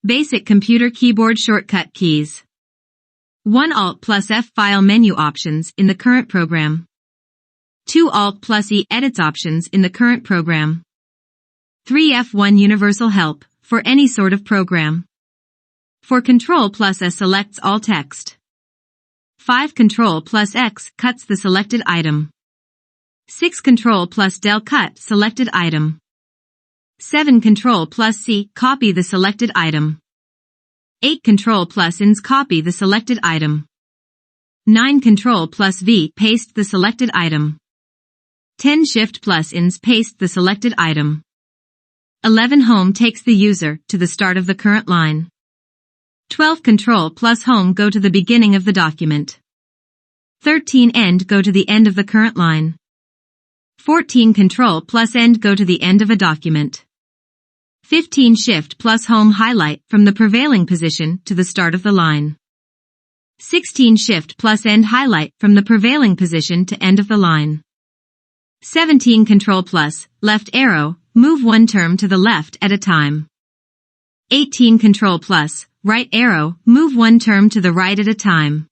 Basic computer keyboard shortcut keys. 1 Alt plus F file menu options in the current program. 2 Alt plus E edits options in the current program. 3 F1 universal help for any sort of program. 4 Ctrl plus S selects all text. 5 Ctrl plus X cuts the selected item. 6 Ctrl plus Del cut selected item. 7 Ctrl plus C copy the selected item. 8 Ctrl plus Ins copy the selected item. 9 Ctrl plus V paste the selected item. 10 Shift plus Ins paste the selected item. 11 Home takes the user to the start of the current line. 12 Ctrl plus Home go to the beginning of the document. 13 End go to the end of the current line. 14 Ctrl plus End go to the end of a document. 15 Shift plus Home highlight from the prevailing position to the start of the line. 16 Shift plus End highlight from the prevailing position to end of the line. 17 Ctrl plus left arrow move one term to the left at a time. 18 Ctrl plus right arrow move one term to the right at a time.